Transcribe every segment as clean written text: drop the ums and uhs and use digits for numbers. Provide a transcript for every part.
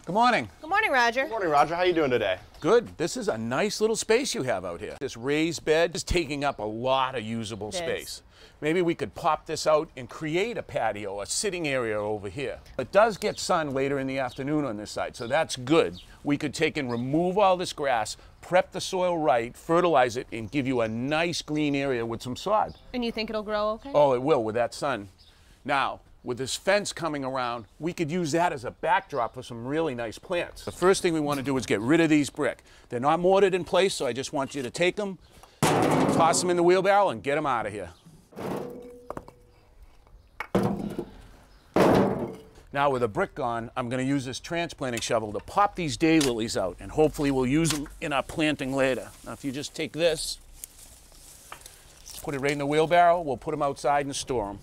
Good morning. Good morning, Roger. Good morning, Roger. How are you doing today? Good. This is a nice little space you have out here. This raised bed is taking up a lot of usable space. Maybe we could pop this out and create a patio, a sitting area over here. It does get sun later in the afternoon on this side, so that's good. We could take and remove all this grass, prep the soil right, fertilize it, and give you a nice green area with some sod. And you think it'll grow okay? Oh, it will with that sun. Now, with this fence coming around, we could use that as a backdrop for some really nice plants. The first thing we want to do is get rid of these brick. They're not mortared in place, so I just want you to take them, toss them in the wheelbarrow, and get them out of here. Now with the brick gone, I'm going to use this transplanting shovel to pop these daylilies out, and hopefully we'll use them in our planting later. Now if you just take this, put it right in the wheelbarrow, we'll put them outside and store them.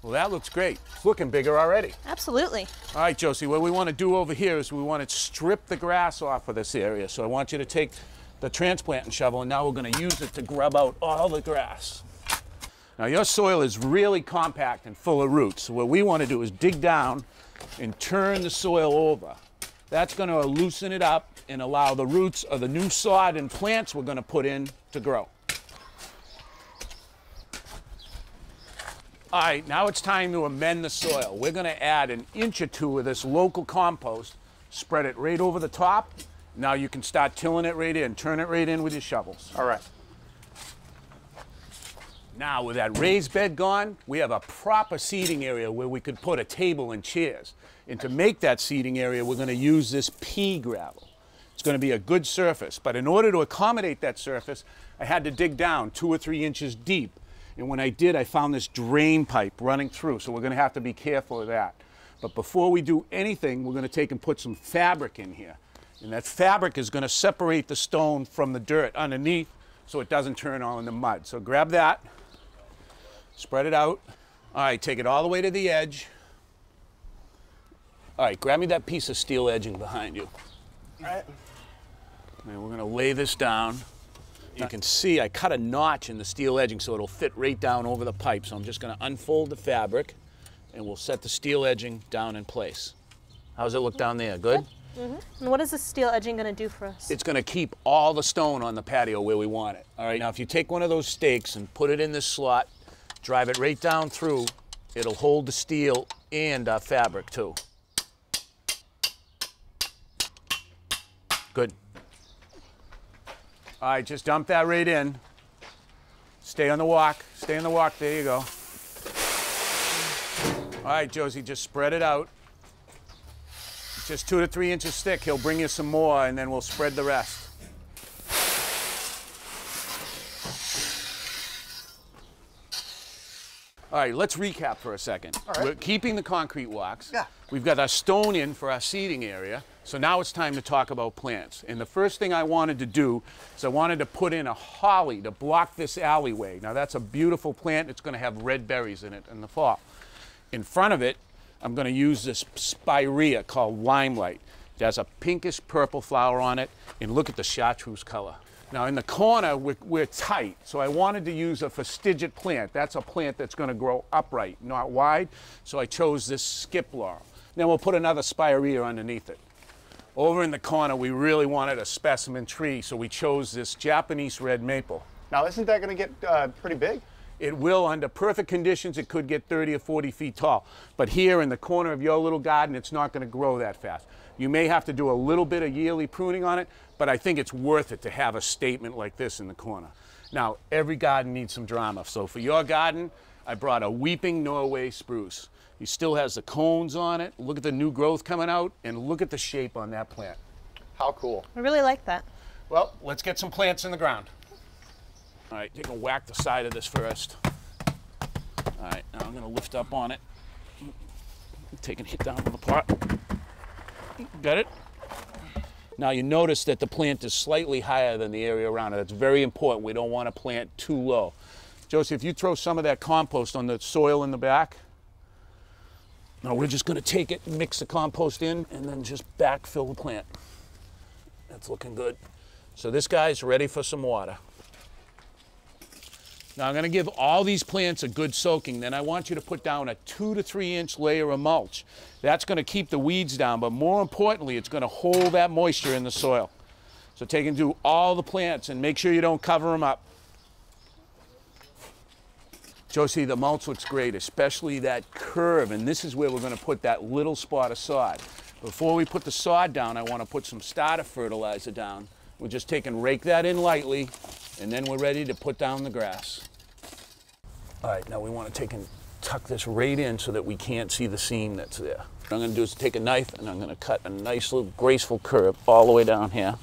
Well, that looks great. It's looking bigger already. Absolutely. All right, Josie, what we want to do over here is we want to strip the grass off of this area. So I want you to take the transplanting shovel, and now we're going to use it to grub out all the grass. Now, your soil is really compact and full of roots. So what we want to do is dig down and turn the soil over. That's going to loosen it up and allow the roots of the new sod and plants we're going to put in to grow. All right, now it's time to amend the soil. We're going to add an inch or two of this local compost, spread it right over the top. Now you can start tilling it right in, turn it right in with your shovels. All right. Now with that raised bed gone, we have a proper seating area where we could put a table and chairs. And to make that seating area, we're going to use this pea gravel. It's going to be a good surface, but in order to accommodate that surface, I had to dig down 2 or 3 inches deep. And when I did, I found this drain pipe running through, so we're going to have to be careful of that. But before we do anything, we're going to take and put some fabric in here. And that fabric is going to separate the stone from the dirt underneath so it doesn't turn all into mud. So grab that, spread it out. All right, take it all the way to the edge. All right, grab me that piece of steel edging behind you. All right. And we're going to lay this down. You can see I cut a notch in the steel edging so it'll fit right down over the pipe. So I'm just going to unfold the fabric and we'll set the steel edging down in place. How's it look down there? Good? Mm-hmm. And what is the steel edging going to do for us? It's going to keep all the stone on the patio where we want it. All right, now if you take one of those stakes and put it in this slot, drive it right down through, it'll hold the steel and fabric too. Good. All right, just dump that right in. Stay on the walk. Stay on the walk. There you go. All right, Josie, just spread it out. It's just 2 to 3 inches thick. He'll bring you some more, and then we'll spread the rest. All right, let's recap for a second. All right. We're keeping the concrete walks. Yeah. We've got our stone in for our seating area. So now it's time to talk about plants. And the first thing I wanted to do is I wanted to put in a holly to block this alleyway. Now that's a beautiful plant. It's going to have red berries in it in the fall. In front of it, I'm going to use this spirea called Limelight. It has a pinkish purple flower on it. And look at the chartreuse color. Now in the corner, we're tight. So I wanted to use a fastigiate plant. That's a plant that's going to grow upright, not wide. So I chose this skip laurel. Then we'll put another spirea underneath it. Over in the corner, we really wanted a specimen tree, so we chose this Japanese red maple. Now, isn't that going to get pretty big? It will, under perfect conditions, it could get 30 or 40 feet tall. But here in the corner of your little garden, it's not going to grow that fast. You may have to do a little bit of yearly pruning on it, but I think it's worth it to have a statement like this in the corner. Now, every garden needs some drama. So for your garden, I brought a weeping Norway spruce. He still has the cones on it. Look at the new growth coming out, and look at the shape on that plant. How cool. I really like that. Well, let's get some plants in the ground. All right, take a whack the side of this first. All right, now I'm going to lift up on it. Take and hit down on the pot. Got it? Now you notice that the plant is slightly higher than the area around it. That's very important. We don't want to plant too low. Josie, if you throw some of that compost on the soil in the back, now we're just going to take it, mix the compost in, and then just backfill the plant. That's looking good. So this guy's ready for some water. Now I'm going to give all these plants a good soaking. Then I want you to put down a 2 to 3 inch layer of mulch. That's going to keep the weeds down, but more importantly, it's going to hold that moisture in the soil. So take and do all the plants and make sure you don't cover them up. Josie, the mulch looks great, especially that curve, and this is where we're going to put that little spot of sod. Before we put the sod down, I want to put some starter fertilizer down. We'll just take and rake that in lightly, and then we're ready to put down the grass. All right, now we want to take and tuck this right in so that we can't see the seam that's there. What I'm going to do is take a knife and I'm going to cut a nice little graceful curve all the way down here.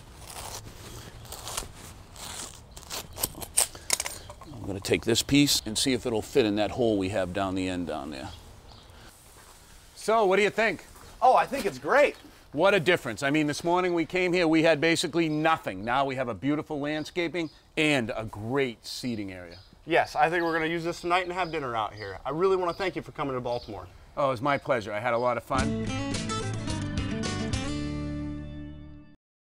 I'm going to take this piece and see if it'll fit in that hole we have down the end down there. So, what do you think? Oh, I think it's great. What a difference. I mean, this morning we came here, we had basically nothing. Now we have a beautiful landscaping and a great seating area. Yes, I think we're going to use this tonight and have dinner out here. I really want to thank you for coming to Baltimore. Oh, it was my pleasure. I had a lot of fun.